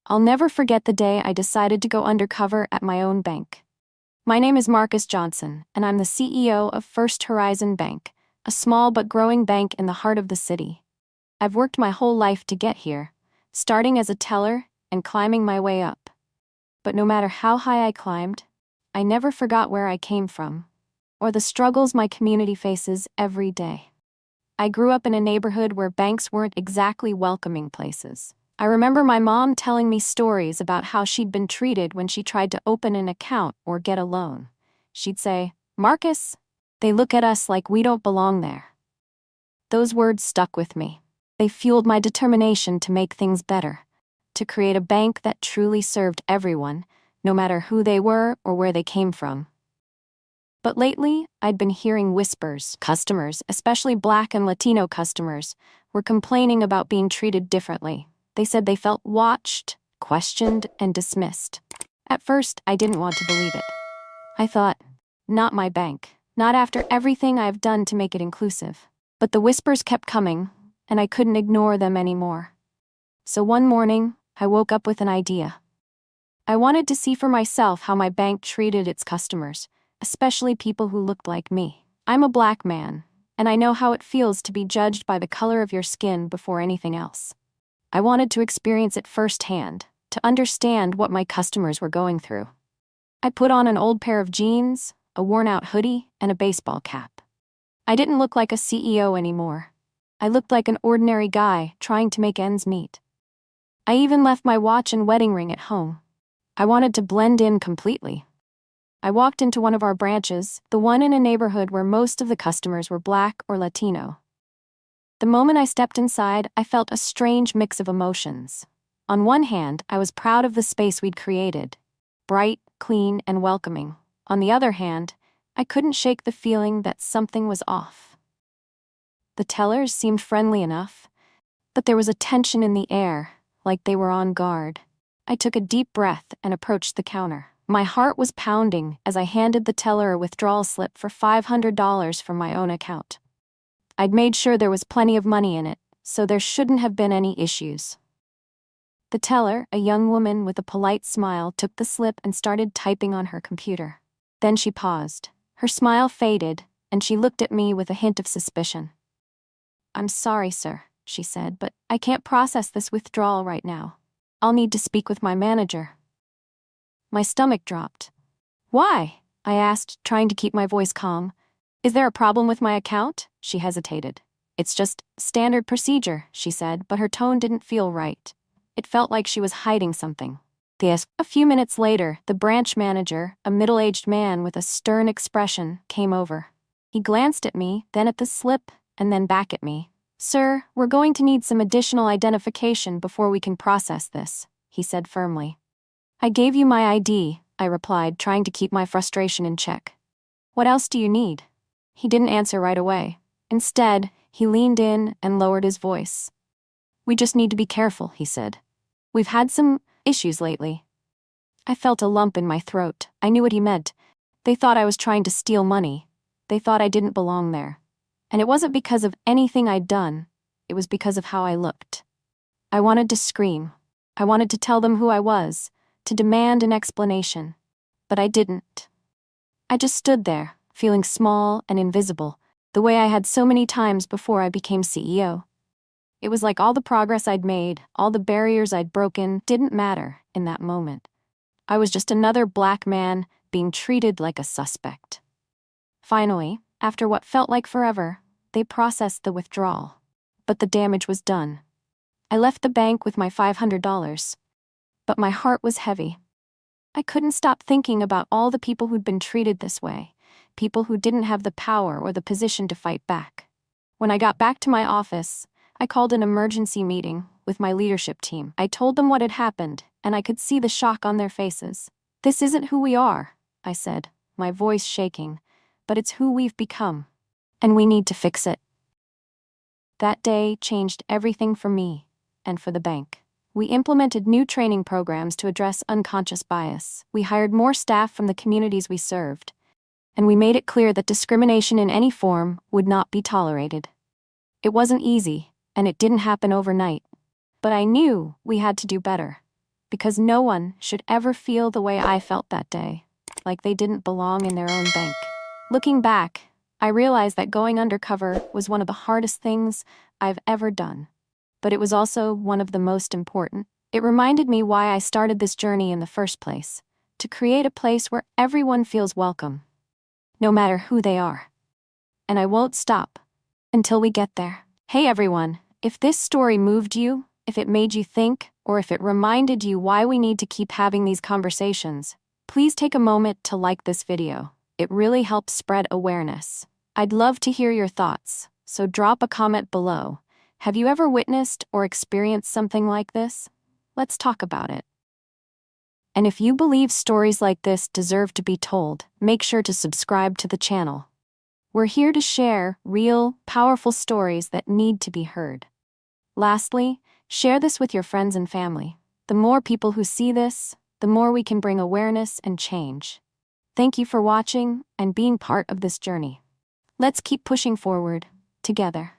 I'll never forget the day I decided to go undercover at my own bank. My name is Marcus Johnson, and I'm the CEO of First Horizon Bank, a small but growing bank in the heart of the city. I've worked my whole life to get here, starting as a teller and climbing my way up. But no matter how high I climbed, I never forgot where I came from, or the struggles my community faces every day. I grew up in a neighborhood where banks weren't exactly welcoming places. I remember my mom telling me stories about how she'd been treated when she tried to open an account or get a loan. She'd say, "Marcus, they look at us like we don't belong there." Those words stuck with me. They fueled my determination to make things better, to create a bank that truly served everyone, no matter who they were or where they came from. But lately, I'd been hearing whispers. Customers, especially Black and Latino customers, were complaining about being treated differently. They said they felt watched, questioned, and dismissed. At first, I didn't want to believe it. I thought, not my bank, not after everything I've done to make it inclusive. But the whispers kept coming, and I couldn't ignore them anymore. So one morning, I woke up with an idea. I wanted to see for myself how my bank treated its customers, especially people who looked like me. I'm a Black man, and I know how it feels to be judged by the color of your skin before anything else. I wanted to experience it firsthand, to understand what my customers were going through. I put on an old pair of jeans, a worn-out hoodie, and a baseball cap. I didn't look like a CEO anymore. I looked like an ordinary guy trying to make ends meet. I even left my watch and wedding ring at home. I wanted to blend in completely. I walked into one of our branches, the one in a neighborhood where most of the customers were Black or Latino. The moment I stepped inside, I felt a strange mix of emotions. On one hand, I was proud of the space we'd created, bright, clean, and welcoming. On the other hand, I couldn't shake the feeling that something was off. The tellers seemed friendly enough, but there was a tension in the air, like they were on guard. I took a deep breath and approached the counter. My heart was pounding as I handed the teller a withdrawal slip for $500 from my own account. I'd made sure there was plenty of money in it, so there shouldn't have been any issues. The teller, a young woman with a polite smile, took the slip and started typing on her computer. Then she paused. Her smile faded, and she looked at me with a hint of suspicion. "I'm sorry, sir," she said, "but I can't process this withdrawal right now. I'll need to speak with my manager." My stomach dropped. "Why?" I asked, trying to keep my voice calm. "Is there a problem with my account?" She hesitated. "It's just standard procedure," she said, but her tone didn't feel right. It felt like she was hiding something. A few minutes later, the branch manager, a middle-aged man with a stern expression, came over. He glanced at me, then at the slip, and then back at me. "Sir, we're going to need some additional identification before we can process this," he said firmly. "I gave you my ID," I replied, trying to keep my frustration in check. "What else do you need?" He didn't answer right away. Instead, he leaned in and lowered his voice. "We just need to be careful," he said. "We've had some issues lately." I felt a lump in my throat. I knew what he meant. They thought I was trying to steal money. They thought I didn't belong there. And it wasn't because of anything I'd done. It was because of how I looked. I wanted to scream. I wanted to tell them who I was, to demand an explanation. But I didn't. I just stood there, feeling small and invisible, the way I had so many times before I became CEO. It was like all the progress I'd made, all the barriers I'd broken, didn't matter in that moment. I was just another Black man being treated like a suspect. Finally, after what felt like forever, they processed the withdrawal. But the damage was done. I left the bank with my $500, but my heart was heavy. I couldn't stop thinking about all the people who'd been treated this way, people who didn't have the power or the position to fight back. When I got back to my office, I called an emergency meeting with my leadership team. I told them what had happened, and I could see the shock on their faces. "This isn't who we are," I said, my voice shaking, "but it's who we've become, and we need to fix it." That day changed everything for me and for the bank. We implemented new training programs to address unconscious bias. We hired more staff from the communities we served, and we made it clear that discrimination in any form would not be tolerated. It wasn't easy, and it didn't happen overnight, but I knew we had to do better. because no one should ever feel the way I felt that day, like they didn't belong in their own bank. Looking back, I realized that going undercover was one of the hardest things I've ever done. But it was also one of the most important. It reminded me why I started this journey in the first place, to create a place where everyone feels welcome, no matter who they are. And I won't stop until we get there. Hey everyone, if this story moved you, if it made you think, or if it reminded you why we need to keep having these conversations, please take a moment to like this video. It really helps spread awareness. I'd love to hear your thoughts, so drop a comment below. Have you ever witnessed or experienced something like this? Let's talk about it. And if you believe stories like this deserve to be told, make sure to subscribe to the channel. We're here to share real, powerful stories that need to be heard. Lastly, share this with your friends and family. The more people who see this, the more we can bring awareness and change. Thank you for watching and being part of this journey. Let's keep pushing forward, together.